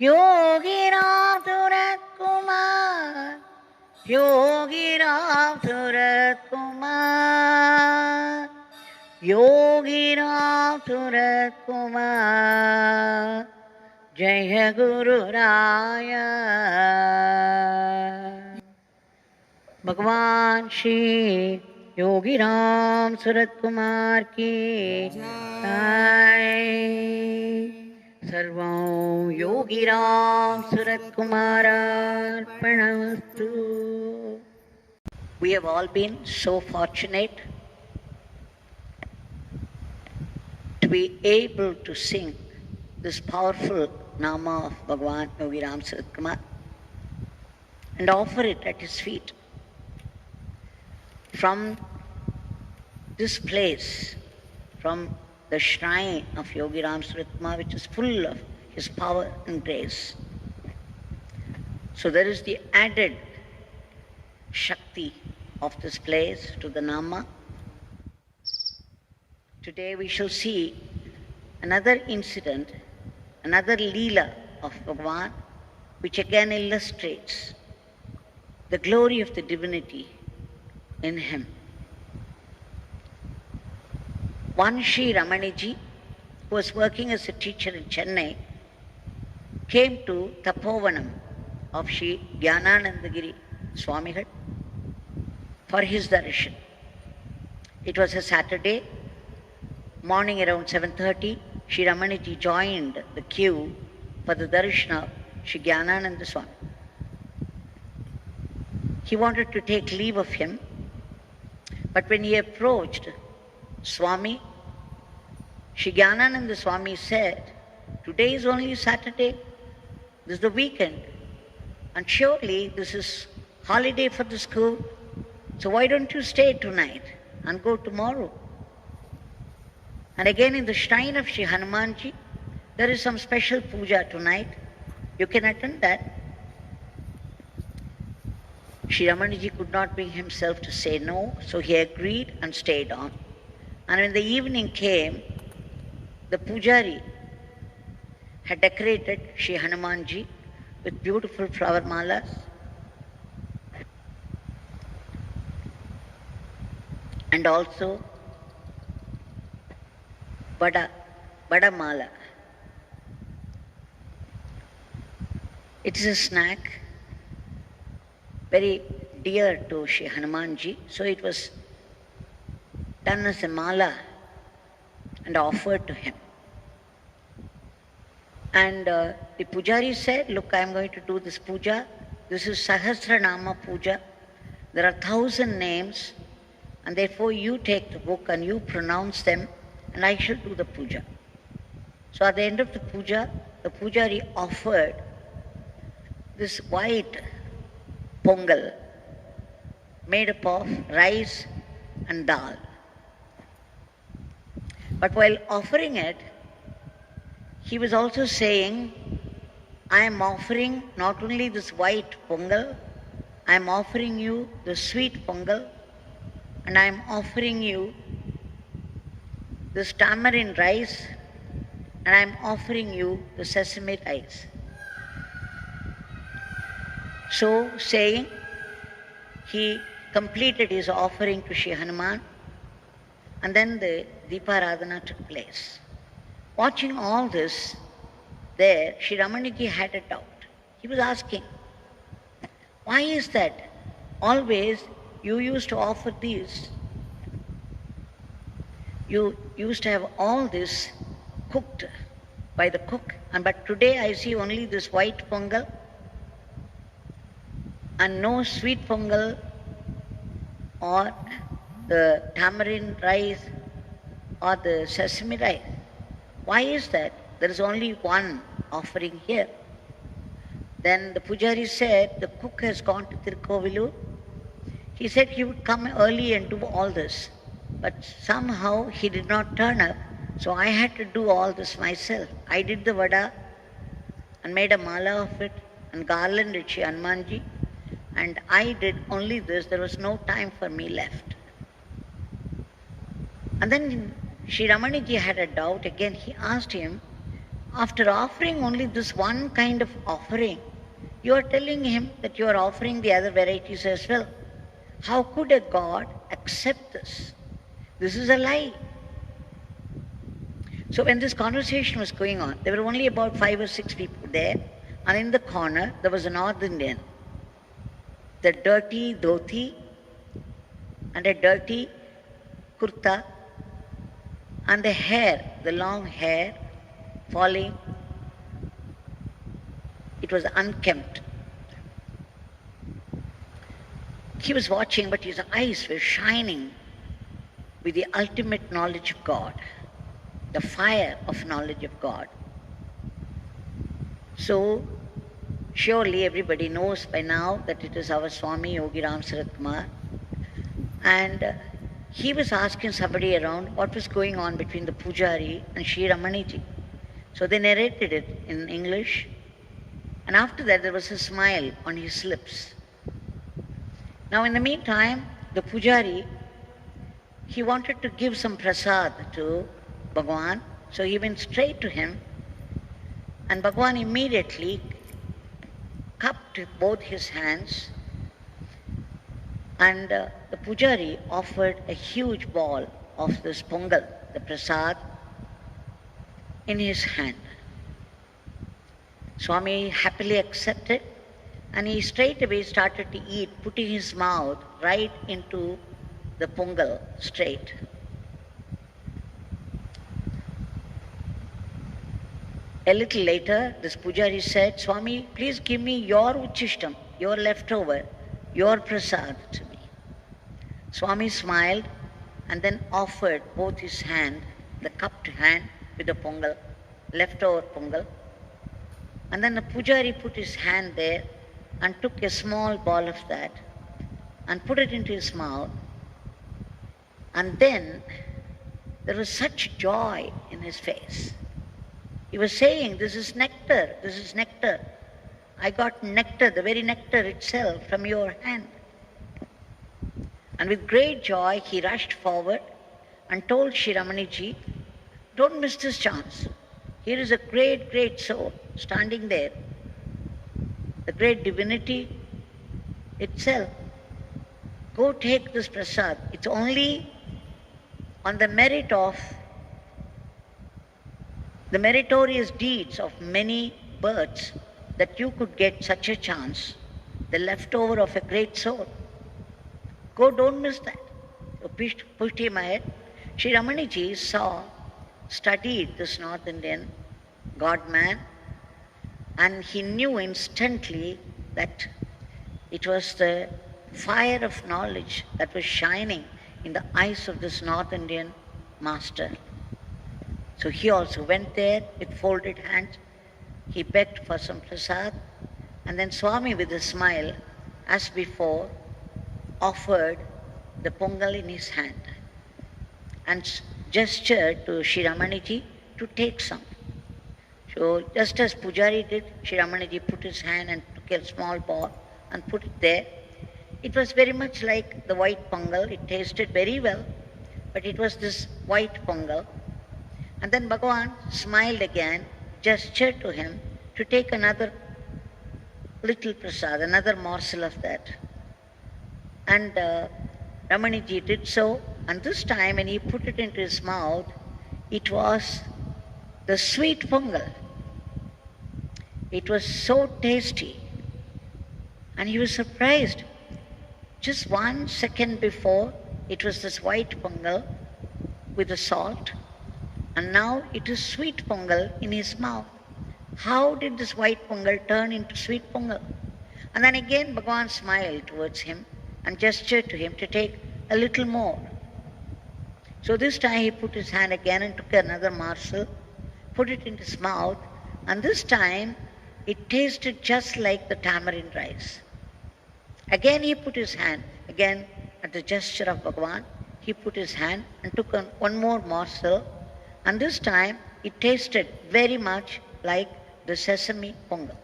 Yogi Ramsuratkumar, Yogi Ramsuratkumar, Yogi Ramsuratkumar, Jaya Guru Raya. Bhagwan Shri Yogi Ramsuratkumar ki Jai. Sarvam Yogi Ramsuratkumar Arpanamastu. We have all been so fortunate to be able to sing this powerful Nama of Bhagwan Yogi Ramsuratkumar and offer it at his feet. From this place, from the shrine of Yogi Ramsuratkumar, which is full of his power and grace. So there is the added Shakti of this place to the Nama. Today we shall see another incident, another Leela of Bhagwan, which again illustrates the glory of the divinity in him. One Shri Ramani, who was working as a teacher in Chennai, came to Tapovanam of Shri Gnanananda Giri Swamy for his darshan. It was a Saturday, morning around 7:30, Shri Ramani joined the queue for the darshan of Shri Gnanananda Swamy. He wanted to take leave of him, but when he approached Swamy, Shri Gnanananda Swamy said, "Today is only Saturday, this is the weekend, and surely this is holiday for the school, so why don't you stay tonight and go tomorrow? And again in the shrine of Shri Hanumanji, there is some special puja tonight, you can attend that." Shri Ramaniji could not bring himself to say no, so he agreed and stayed on. And when the evening came, the pujari had decorated Shri Hanumanji with beautiful flower malas and also Bada Mala. It is a snack very dear to Shri Hanumanji, so it was done as a mala and offered to him. And the pujari said, "Look, I am going to do this puja. This is Sahasranama puja. There are 1,000 names, and therefore you take the book and you pronounce them, and I shall do the puja." So at the end of the puja, the pujari offered this white pongal made up of rice and dal. But while offering it, he was also saying, "I am offering not only this white pongal, I am offering you the sweet pongal, and I am offering you this tamarind rice, and I am offering you the sesame rice." So saying, he completed his offering to Shri Hanuman, and then the Deeparadhana took place. Watching all this, there, Shri Ramaniji had a doubt. He was asking, why is that always you used to offer these? You used to have all this cooked by the cook, but today I see only this white pongal and no sweet pongal or the tamarind rice or the sesame rice. Why is that? There is only one offering here. Then the pujari said, the cook has gone to Tiruchanur. He said he would come early and do all this, but somehow he did not turn up, so I had to do all this myself. I did the vada and made a mala of it and garlanded Shri Hanumanji, and I did only this. There was no time for me left. And then Shri Ramaniji had a doubt again. He asked him, After offering only this one kind of offering, you are telling him that you are offering the other varieties as well. How could a god accept this? This is a lie. So when this conversation was going on, there were only about 5 or 6 people there, and in the corner there was a North Indian, the dirty dhoti and a dirty kurta, and the hair, the long hair falling. It was unkempt. He was watching, but his eyes were shining with the ultimate knowledge of God, the fire of knowledge of God. So, surely everybody knows by now that it is our Swamy Yogi Ramsuratkumar. And he was asking somebody around what was going on between the Pujari and Shri Ramani ji. So they narrated it in English. And after that, there was a smile on his lips. Now, in the meantime, the Pujari, he wanted to give some prasad to Bhagwan, so he went straight to him, and Bhagwan immediately cupped both his hands, and the Pujari offered a huge ball of this pongal, the prasad, in his hand. Swami happily accepted, and he straight away started to eat, putting his mouth right into the pongal straight. A little later, this Pujari said, Swami, please give me your uchishtam, your leftover, your prasad to me. Swami smiled and then offered both his hand, the cupped hand with the pongal, leftover pongal. And then the Pujari put his hand there and took a small ball of that and put it into his mouth. And then there was such joy in his face. He was saying, this is nectar, this is nectar. I got nectar, the very nectar itself from your hand. And with great joy, he rushed forward and told Shri Ramani ji, don't miss this chance. Here is a great, great soul standing there, the great divinity itself. Go take this prasad. It's only on the merit of the meritorious deeds of many births that you could get such a chance, the leftover of a great soul. Go, don't miss that. So pushed him ahead. Shri Ramani ji studied this North Indian God-man, and he knew instantly that it was the fire of knowledge that was shining in the eyes of this North Indian master. So he also went there with folded hands. He begged for some prasad, and then Swami, with a smile, as before, offered the pongal in his hand and gestured to Shri Ramani ji to take some. So just as Pujari did, Shri Ramani ji put his hand and took a small ball and put it there. It was very much like the white pongal. It tasted very well, but it was this white pongal. And then Bhagwan smiled again, gestured to him to take another little prasad, another morsel of that. And Ramani ji did so, and this time when he put it into his mouth, it was the sweet pongal. It was so tasty, and he was surprised. Just 1 second before, it was this white pongal with the salt, and now it is sweet pongal in his mouth. How did this white pongal turn into sweet pongal? And then again Bhagwan smiled towards him and gestured to him to take a little more. So this time he put his hand again and took another morsel, put it in his mouth, and this time it tasted just like the tamarind rice. Again he put his hand, again at the gesture of Bhagwan, he put his hand and took one more morsel, and this time it tasted very much like the sesame pongal.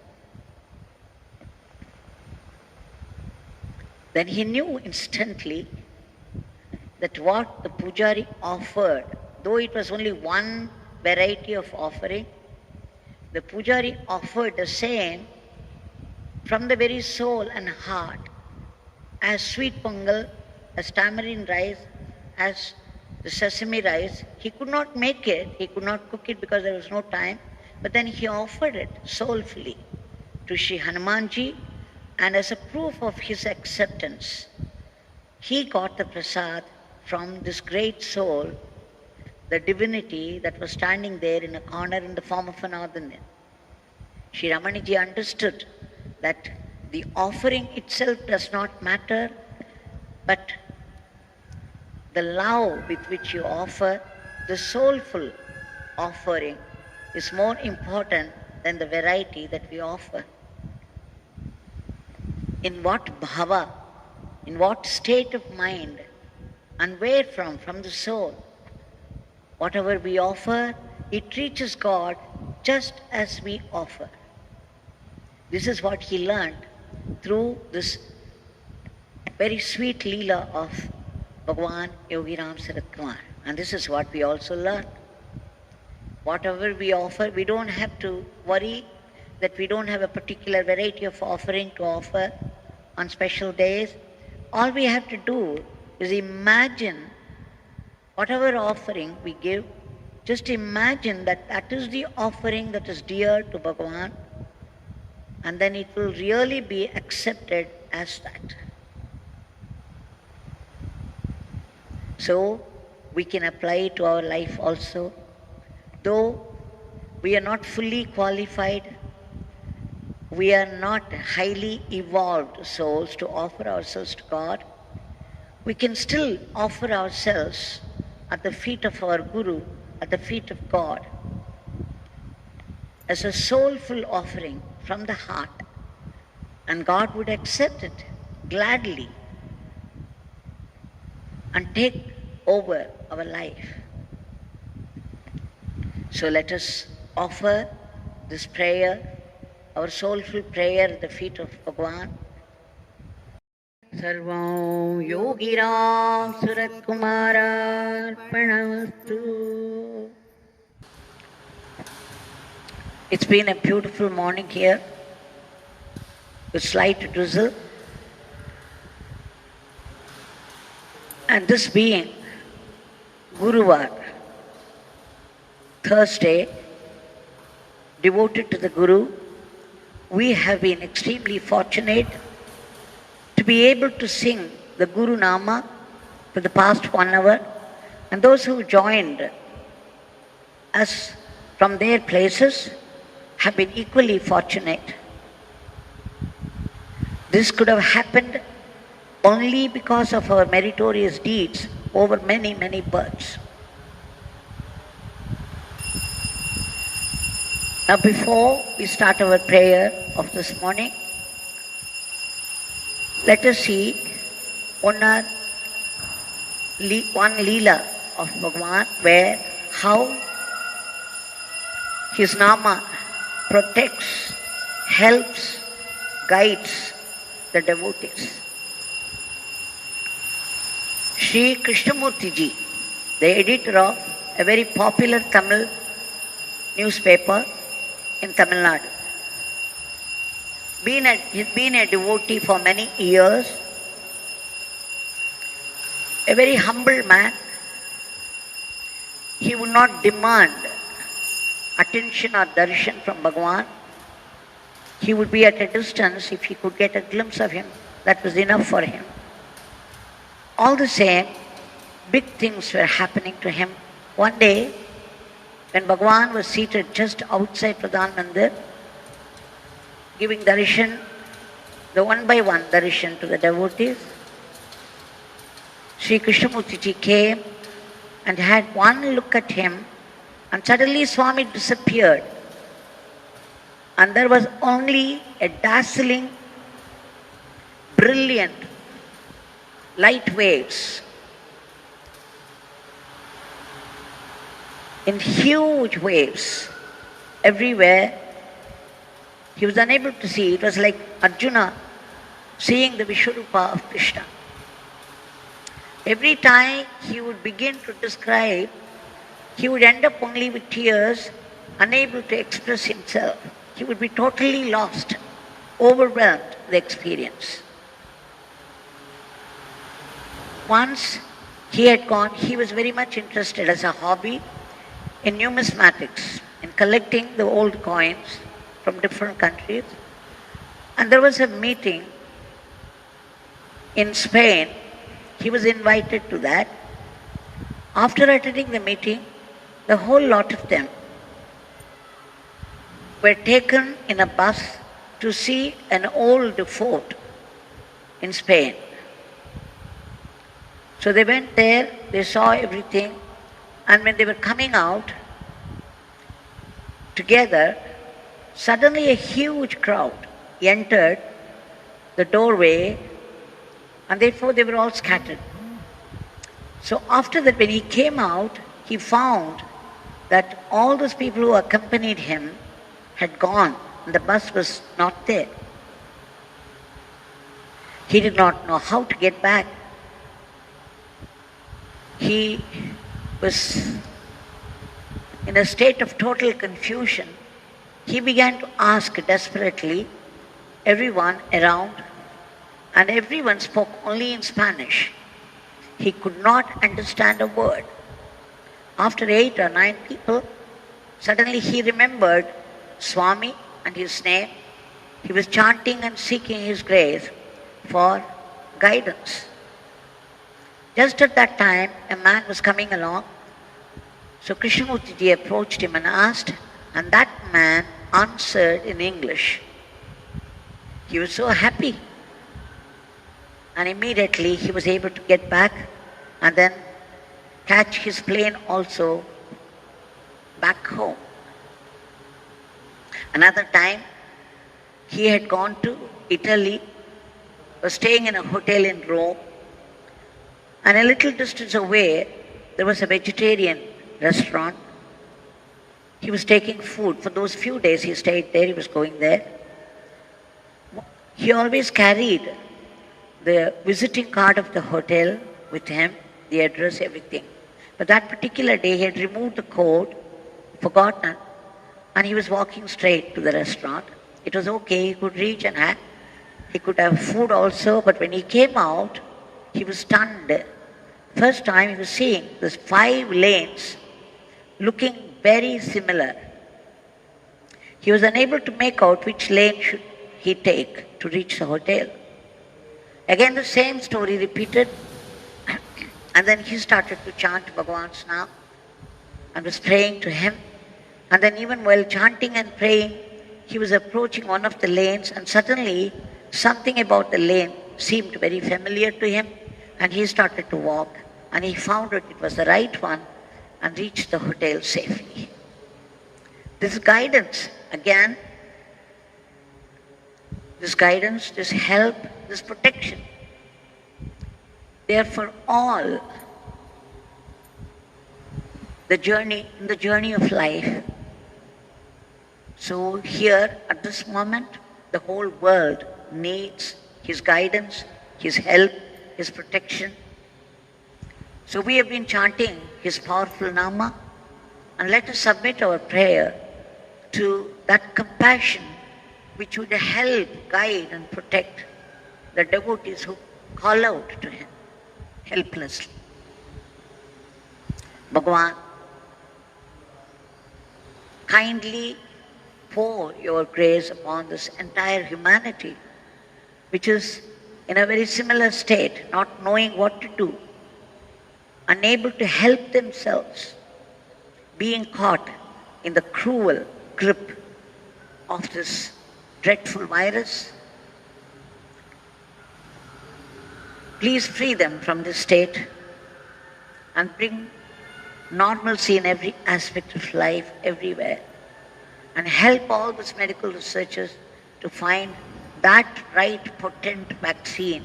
Then he knew instantly that what the Pujari offered, though it was only one variety of offering, the pujari offered the same from the very soul and heart, as sweet pongal, as tamarind rice, as the sesame rice. He could not make it, he could not cook it because there was no time, but then he offered it soulfully to Shri Hanumanji, and as a proof of his acceptance, he got the prasad from this great soul, the divinity that was standing there in a corner in the form of an ordinary. Shri Ramaniji understood that the offering itself does not matter, but the love with which you offer, the soulful offering, is more important than the variety that we offer. In what bhava, in what state of mind, and where from the soul. Whatever we offer, it reaches God just as we offer. This is what he learned through this very sweet leela of Bhagwan Yogi Ramsuratkumar. And this is what we also learn. Whatever we offer, we don't have to worry that we don't have a particular variety of offering to offer on special days. All we have to do is imagine whatever offering we give, just imagine that that is the offering that is dear to Bhagwan, and then it will really be accepted as that. So we can apply it to our life also. Though we are not fully qualified, we are not highly evolved souls to offer ourselves to God, we can still offer ourselves at the feet of our Guru, at the feet of God, as a soulful offering from the heart, and God would accept it gladly and take over our life. So let us offer this prayer, our soulful prayer at the feet of Bhagwan. Sarvam Yogi Ramsuratkumar Arpanamastu. It's been a beautiful morning here with slight drizzle. And this being Guruvar, Thursday, devoted to the Guru, we have been extremely fortunate to be able to sing the Guru Nama for the past 1 hour, and those who joined us from their places have been equally fortunate. This could have happened only because of our meritorious deeds over many, many births. Now, before we start our prayer of this morning, let us see one leela of Bhagwan, where how his Nama protects, helps, guides the devotees. Shri Krishnamurthy ji, the editor of a very popular Tamil newspaper in Tamil Nadu. He's been a devotee for many years, a very humble man. He would not demand attention or darshan from Bhagwan. He would be at a distance. If he could get a glimpse of him, that was enough for him. All the same, big things were happening to him. One day, when Bhagwan was seated just outside Pradhan Mandir, giving darshan, the one by one darshan to the devotees, Shri Krishnamurthy ji came and had one look at him, and suddenly Swamy disappeared. And there was only a dazzling, brilliant light waves in huge waves everywhere. He was unable to see. It was like Arjuna seeing the Vishwarupa of Krishna. Every time he would begin to describe, he would end up only with tears unable to express himself. He would be totally lost, overwhelmed with the experience. Once he was very much interested as a hobby in numismatics, in collecting the old coins from different countries. And there was a meeting in Spain. He was invited to that. After attending the meeting, the whole lot of them were taken in a bus to see an old fort in Spain. So they went there, they saw everything, and when they were coming out together, suddenly a huge crowd entered the doorway, and therefore they were all scattered. So after that, when he came out, he found that all those people who accompanied him had gone, and the bus was not there. He did not know how to get back. He was in a state of total confusion. He began to ask desperately everyone around, and everyone spoke only in Spanish. He could not understand a word. After 8 or 9 people, suddenly he remembered Swamy and his name. He was chanting and seeking his grace for guidance. Just at that time, a man was coming along. So Krishnamurthy approached him and asked, and that man answered in English. He was so happy. And immediately he was able to get back and then catch his plane also back home. Another time, he had gone to Italy, was staying in a hotel in Rome, and a little distance away, there was a vegetarian restaurant. He was taking food. For those few days he stayed there, he was going there. He always carried the visiting card of the hotel with him, the address, everything. But that particular day he had removed the code, forgotten, and he was walking straight to the restaurant. It was okay, he could reach and have. He could have food also, but when he came out, he was stunned. First time he was seeing these 5 lanes looking very similar. He was unable to make out which lane should he take to reach the hotel. Again the same story repeated, and then he started to chant Bhagwan's name and was praying to him. And then even while chanting and praying, he was approaching one of the lanes, and suddenly something about the lane seemed very familiar to him, and he started to walk, and he found that it was the right one and reached the hotel safely. This guidance, again, this guidance, this help, this protection, they are for all the journey, in the journey of life. So here, at this moment, the whole world needs his guidance, his help, his protection. So we have been chanting his powerful nama, and let us submit our prayer to that compassion which would help, guide and protect the devotees who call out to him helplessly. Bhagwan, kindly pour your grace upon this entire humanity, which is in a very similar state, not knowing what to do, unable to help themselves, being caught in the cruel grip of this dreadful virus. Please free them from this state and bring normalcy in every aspect of life, everywhere, and help all these medical researchers to find that right potent vaccine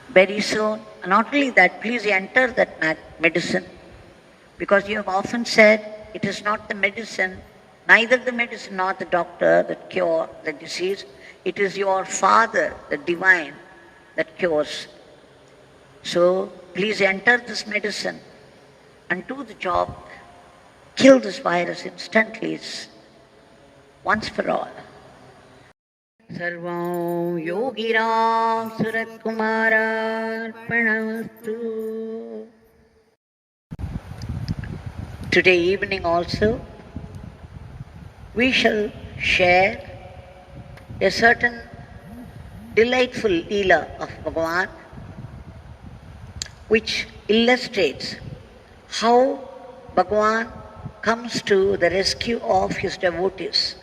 very soon. And not only that, please enter that medicine, because you have often said it is not the medicine, neither the medicine nor the doctor that cure the disease. It is your Father, the Divine, that cures. So please enter this medicine and do the job kill this virus instantly, once for all. Sarvam Yogi Ramsuratkumar Arpanamastu. Today evening also, we shall share a certain delightful Leela of Bhagwan, which illustrates how Bhagwan comes to the rescue of his devotees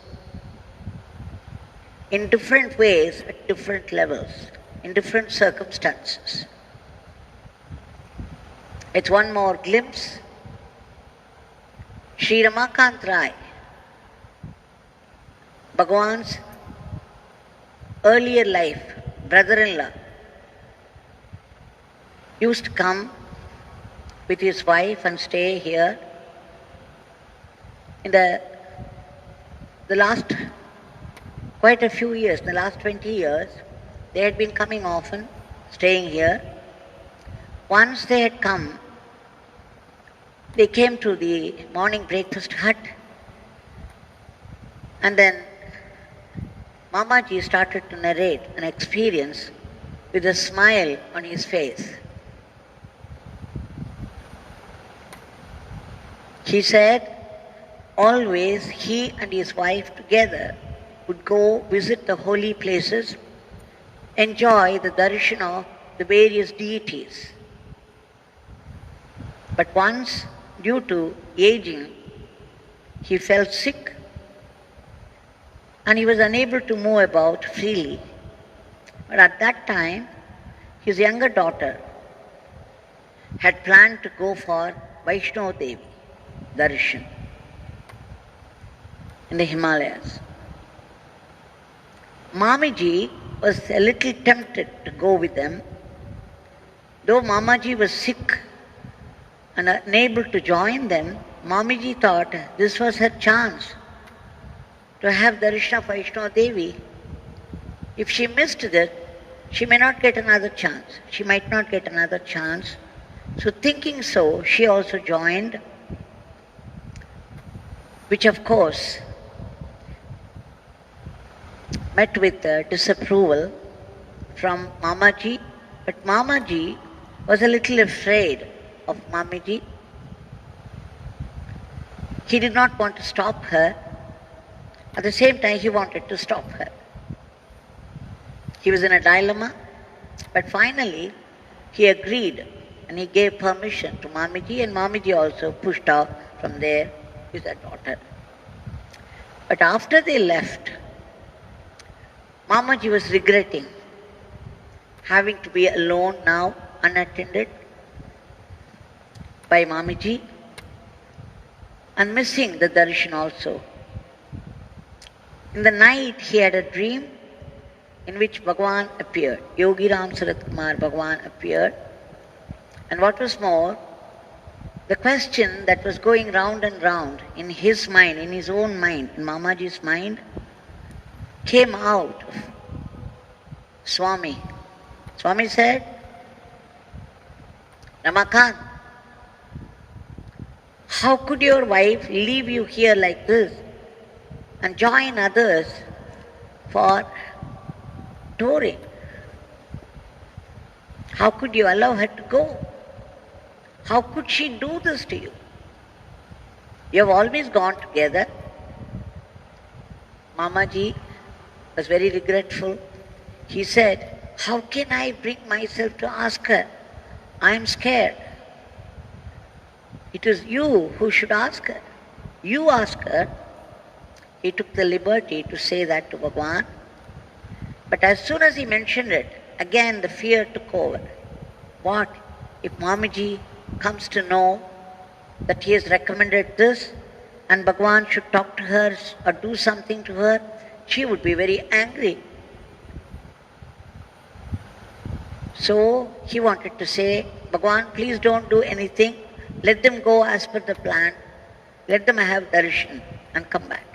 in different ways, at different levels, in different circumstances. It's one more glimpse. Shri Ramakant Rai, Bhagwan's earlier life brother-in-law, used to come with his wife and stay here. In the last quite a few years, in the last 20 years, they had been coming often, staying here. Once they had come, they came to the morning breakfast hut, and then Mamaji started to narrate an experience with a smile on his face. He said, always he and his wife together would go visit the holy places, enjoy the darshan of the various deities. But once, due to aging, he fell sick and he was unable to move about freely. But at that time, his younger daughter had planned to go for Vaishno Devi Darshan in the Himalayas. Mamiji was a little tempted to go with them. Though Mamaji was sick and unable to join them, Mamiji thought this was her chance to have darshan of Vaishno Devi. If she missed it, she may not get another chance. She might not get another chance. So thinking so, she also joined, which of course met with disapproval from Mamaji. But Mamaji was a little afraid of Mamiji. He did not want to stop her. At the same time, he wanted to stop her. He was in a dilemma, but finally he agreed and he gave permission to Mamiji, and Mamiji also pushed off from there with her daughter. But after they left, Mamaji was regretting having to be alone now, unattended by Mamiji, and missing the darshan also. In the night, he had a dream in which Bhagwan appeared. Yogi Ramsuratkumar Bhagwan appeared. And what was more, the question that was going round and round in his mind, in his own mind, in Mamaji's mind, came out of Swamy. Swamy said, Ramakant, how could your wife leave you here like this and join others for touring? How could you allow her to go? How could she do this to you? You have always gone together. Mamaji was very regretful. He said, how can I bring myself to ask her? I am scared. It is you who should ask her. You ask her. He took the liberty to say that to Bhagwan. But as soon as he mentioned it, again the fear took over. What if Mamiji comes to know that he has recommended this and Bhagwan should talk to her or do something to her? She would be very angry. So he wanted to say, Bhagwan, please don't do anything. Let them go as per the plan. Let them have darshan and come back.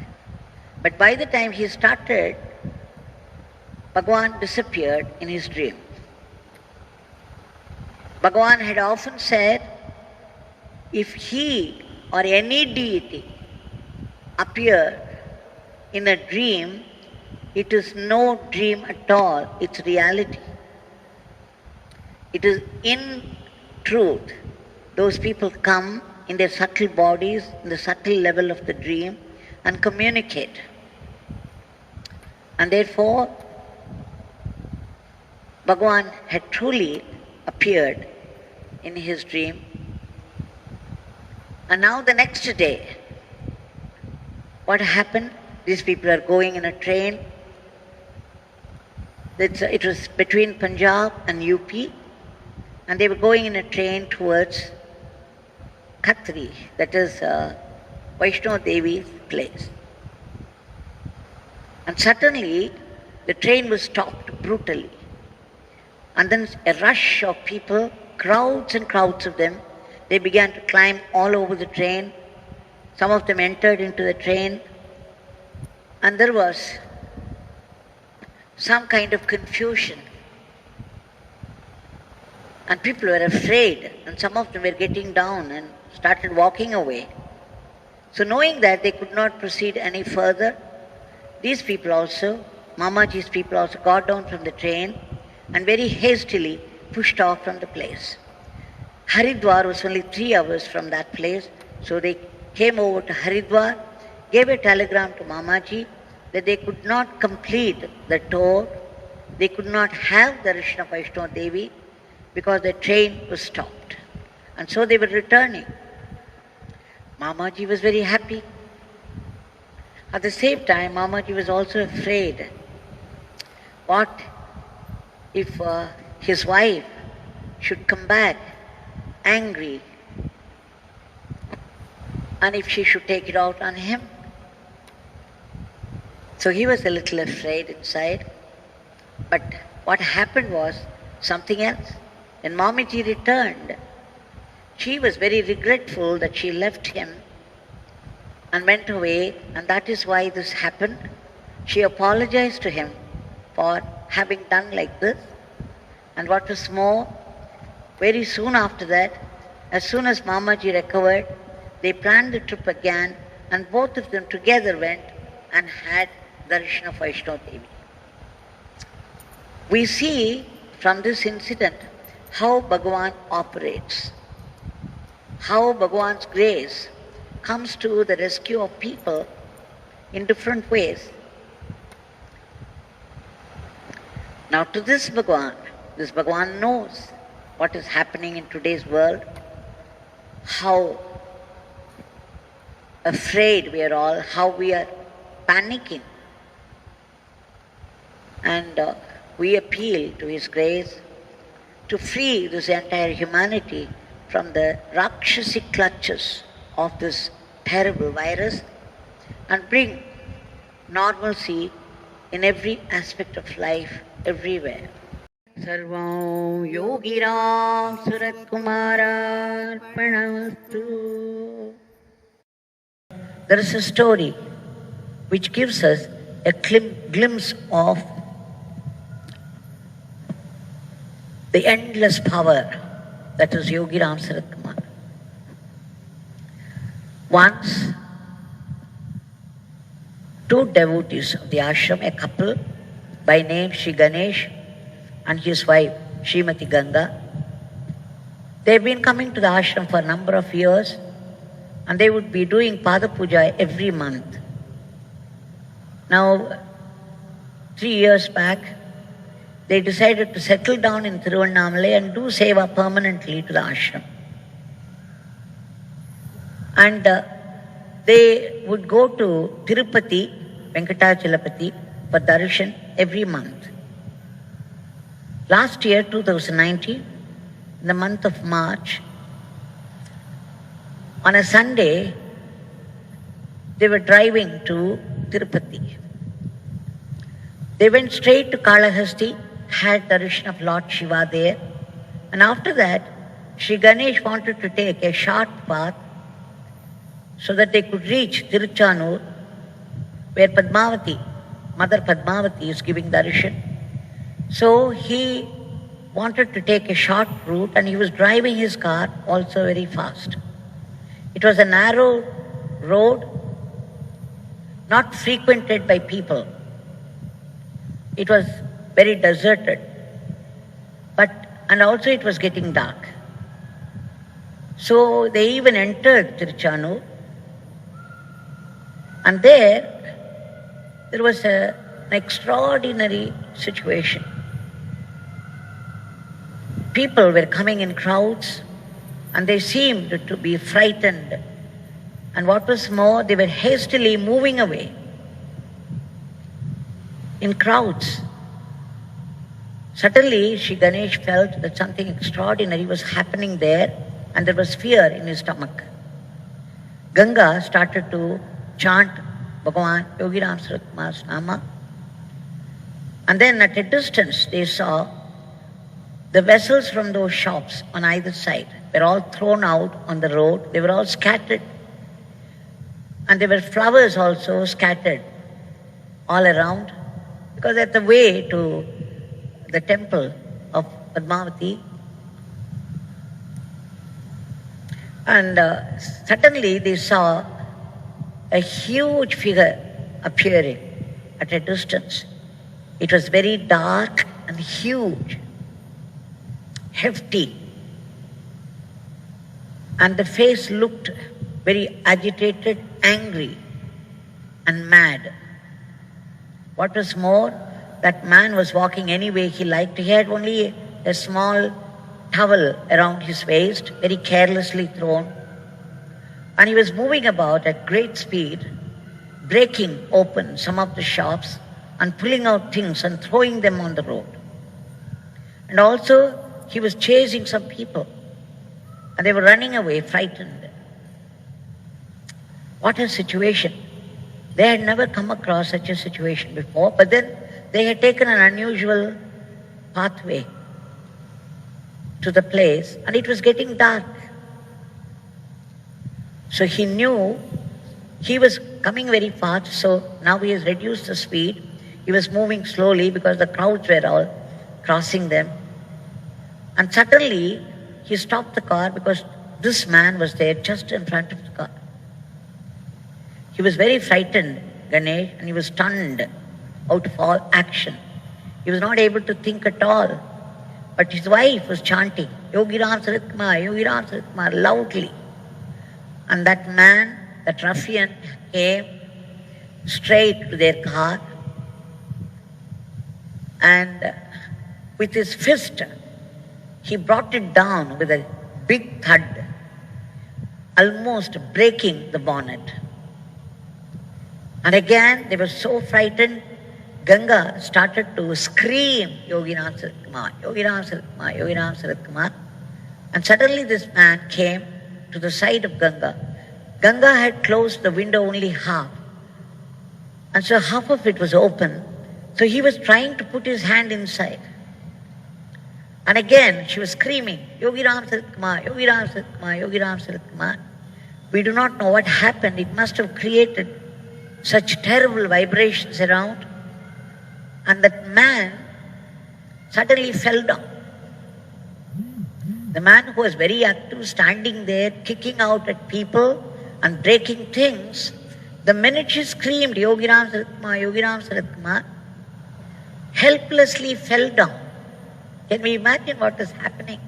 But by the time he started, Bhagwan disappeared in his dream. Bhagwan had often said, if he or any deity appear in a dream, it is no dream at all, it's reality. It is in truth. Those people come in their subtle bodies, in the subtle level of the dream, and communicate. And therefore, Bhagwan had truly appeared in his dream. And now the next day, what happened? These people are going in a train. It was between Punjab and UP, and they were going in a train towards Khatri, that is Vaishno Devi's place. And suddenly, the train was stopped brutally. And then a rush of people, crowds and crowds of them, they began to climb all over the train. Some of them entered into the train, and there was some kind of confusion. And people were afraid, and some of them were getting down and started walking away. So knowing that they could not proceed any further, these people also, Mamaji's people also got down from the train and very hastily pushed off from the place. Haridwar was only 3 hours from that place, so they came over to Haridwar, gave a telegram to Mamaji that they could not complete the tour, they could not have Darshan of Vaishno Devi because the train was stopped. And so they were returning. Mamaji was very happy. At the same time, Mamaji was also afraid. What if his wife should come back angry, and if she should take it out on him? So he was a little afraid inside. But what happened was something else. When Mamaji returned, she was very regretful that she left him and went away, and that is why this happened. She apologized to him for having done like this. And what was more, very soon after that, as soon as Mamaji recovered, they planned the trip again, and both of them together went and had Darshan of Vaishno Devi. We see from this incident how Bhagwan operates, how Bhagwan's grace comes to the rescue of people in different ways. Now to this Bhagwan knows what is happening in today's world, how afraid we are all, how we are panicking. And we appeal to His grace to free this entire humanity from the Rakshasic clutches of this terrible virus and bring normalcy in every aspect of life, everywhere. Sarvam Yogi Ramsuratkumar Arpanamastu. There is a story which gives us a glimpse of the endless power that is Yogi Ramsuratkumar. Once, 2 devotees of the ashram, a couple by name Shri Ganesh and his wife Smt Ganga, they have been coming to the ashram for a number of years, and they would be doing Pada Puja every month. Now, 3 years back, they decided to settle down in Tiruchanur and do seva permanently to the ashram. And they would go to Tirupati, Venkatachalapati, for Darshan every month. Last year, 2019, in the month of March, on a Sunday, they were driving to Tirupati. They went straight to Kalahasti, had Darshan of Lord Shiva there, and after that, Shri Ganesh wanted to take a short path so that they could reach Tiruchanur, where Padmavati, Mother Padmavati, is giving Darshan. So he wanted to take a short route, and he was driving his car also very fast. It was a narrow road, not frequented by people. It was very deserted, and also it was getting dark. So they even entered Tiruchanur, and there was an extraordinary situation. People were coming in crowds, and they seemed to be frightened. And what was more, they were hastily moving away in crowds. Suddenly, Shri Ganesh felt that something extraordinary was happening there, and there was fear in his stomach. Ganga started to chant Bhagwan, Yogi Ramsuratkumar's nama. And then at a distance, they saw the vessels from those shops on either side were all thrown out on the road. They were all scattered. And there were flowers also scattered all around, because at the way to the temple of Padmavati. And suddenly they saw a huge figure appearing at a distance. It was very dark and huge, hefty, and the face looked very agitated, angry, and mad. What was more, that man was walking any way he liked. He had only a small towel around his waist, very carelessly thrown, and he was moving about at great speed, breaking open some of the shops and pulling out things and throwing them on the road. And also, he was chasing some people, and they were running away, frightened. What a situation. They had never come across such a situation before, but then they had taken an unusual pathway to the place, and it was getting dark. So he knew he was coming very fast, so now he has reduced the speed. He was moving slowly because the crowds were all crossing them. And suddenly he stopped the car because this man was there just in front of the car. He was very frightened, Ganesh, and he was stunned out of all action. He was not able to think at all. But his wife was chanting, Yogi Ramsuratkumar, Yogi Ramsuratkumar, loudly. And that man, that ruffian, came straight to their car, and with his fist, he brought it down with a big thud, almost breaking the bonnet. And again, they were so frightened, Ganga started to scream, Yogi Ramsuratkumar, Yogi Ramsuratkumar, Yogi Ramsuratkumar. And suddenly this man came to the side of Ganga. Ganga had closed the window only half, and so half of it was open. So he was trying to put his hand inside. And again, she was screaming, Yogi Ramsuratkumar, Yogi Ramsuratkumar, Yogi Ramsuratkumar. We do not know what happened. It must have created such terrible vibrations around. And that man suddenly fell down. The man who was very active, standing there, kicking out at people and breaking things, the minute she screamed, Yogi Ramsuratkumar, Yogi Ramsuratkumar, helplessly fell down. Can we imagine what was happening?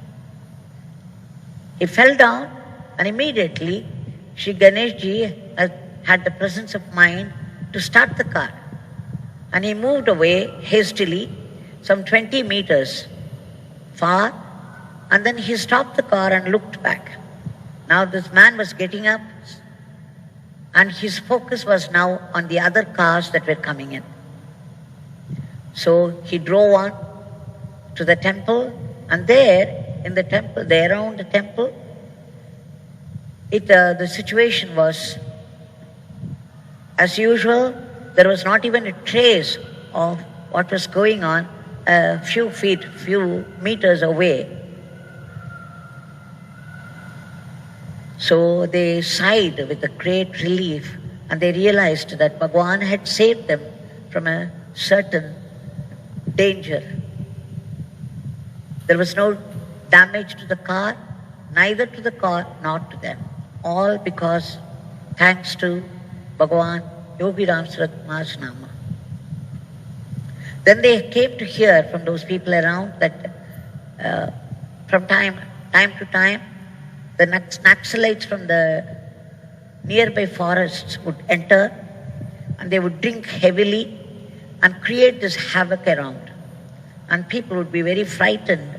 He fell down, and immediately Shri Ganesh Ji had the presence of mind to start the car. And he moved away hastily, some 20 meters far, and then he stopped the car and looked back. Now this man was getting up, and his focus was now on the other cars that were coming in. So he drove on to the temple, and there, in the temple, there around the temple, the situation was as usual. There was not even a trace of what was going on a few meters away. So they sighed with a great relief, and they realized that Bhagwan had saved them from a certain danger. There was no damage to the car, neither to the car nor to them. all because, thanks to Bhagwan Yogi Ramsuratkumar's Nama. Then they came to hear from those people around that from time to time, the Naxalites from the nearby forests would enter and they would drink heavily and create this havoc around. And people would be very frightened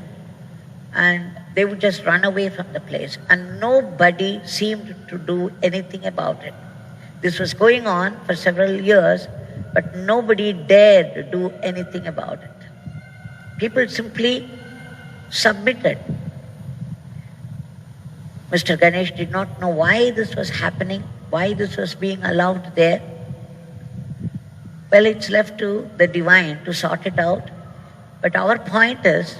and they would just run away from the place. And nobody seemed to do anything about it. This was going on for several years, but nobody dared to do anything about it. People simply submitted. Mr. Ganesh did not know why this was happening, why this was being allowed there. Well, it's left to the divine to sort it out. But our point is,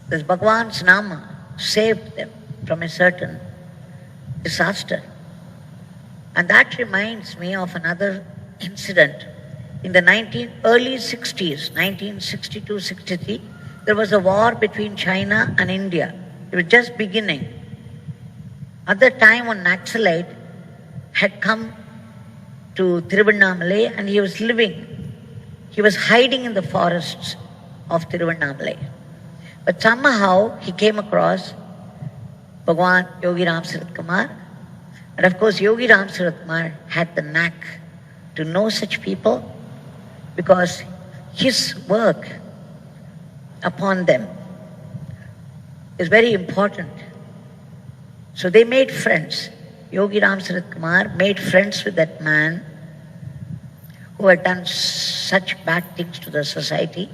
this Bhagwan's Nama saved them from a certain disaster. And that reminds me of another incident. In the early 60s, 1962-63, there was a war between China and India. It was just beginning. At that time, one Naxalite had come to Tiruvannamalai and he was hiding in the forests of Tiruvannamalai. But somehow he came across Bhagwan Yogi Ramsuratkumar. And of course, Yogi Ramsuratkumar had the knack to know such people because his work upon them is very important. So they made friends. Yogi Ramsuratkumar made friends with that man who had done such bad things to the society,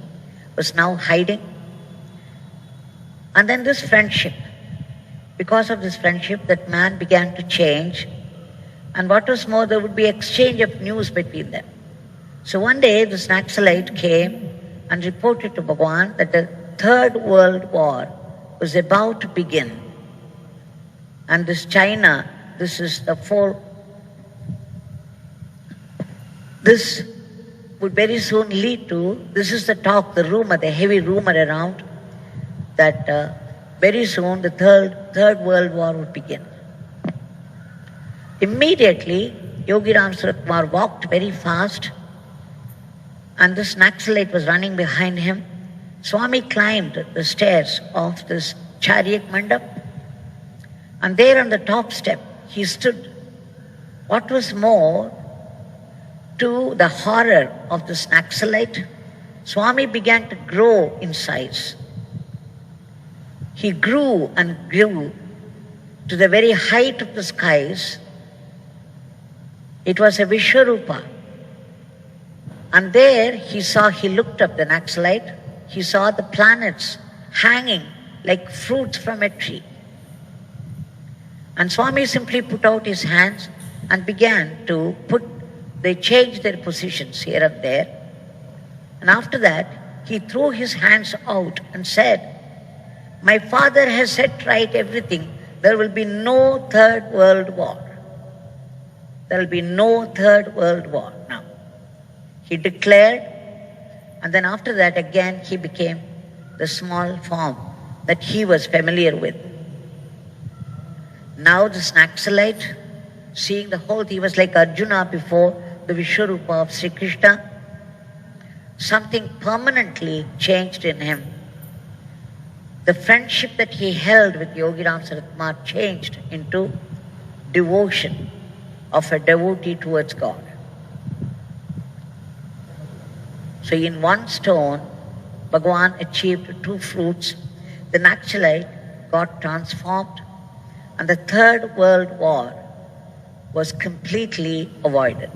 was now hiding. And then this friendship, because of this friendship, that man began to change. And what was more, there would be exchange of news between them. So one day, this Naxalite came and reported to Bhagwan that the Third World War was about to begin. And this China, this would very soon lead to, this is the talk, the rumor, the heavy rumor around, that very soon the Third World War would begin. Immediately, Yogi Ramsuratkumar walked very fast and this Naxalite was running behind him. Swamy climbed the stairs of this chariot mandap and there on the top step he stood. What was more, to the horror of this Naxalite, Swamy began to grow in size. He grew and grew to the very height of the skies. It was a Vishwarupa. And there he looked up, the Naxalite, he saw the planets hanging like fruits from a tree. And Swamy simply put out his hands and began to they changed their positions here and there. And after that, he threw his hands out and said, "My father has set right everything. There will be no Third World War. There will be no Third World War now." He declared, and then after that again he became the small form that he was familiar with. Now this Naxalite, seeing the whole, he was like Arjuna before the Vishwarupa of Sri Krishna. Something permanently changed in him. The friendship that he held with Yogi Ramsuratkumar changed into devotion of a devotee towards God. So in one stone, Bhagwan achieved two fruits. The Naxalite got transformed and the Third World War was completely avoided.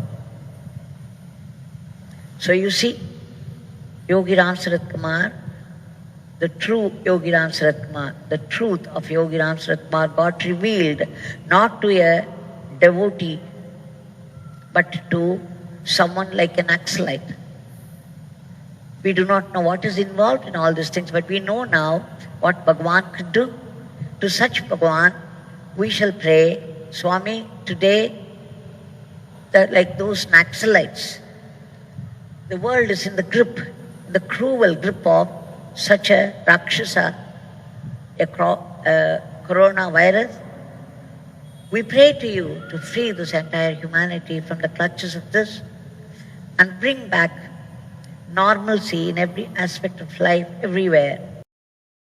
So you see, Yogi Ramsuratkumar, the true Yogi Ramsuratkumar, the truth of Yogi Ramsuratkumar got revealed not to a devotee, but to someone like an Naxalite. We do not know what is involved in all these things, but we know now what Bhagwan could do. To such Bhagwan, we shall pray, Swamy, today, that like those Naxalites, the world is in the grip, the cruel grip of such a Rakshasa, a coronavirus. We pray to you to free this entire humanity from the clutches of this and bring back normalcy in every aspect of life everywhere.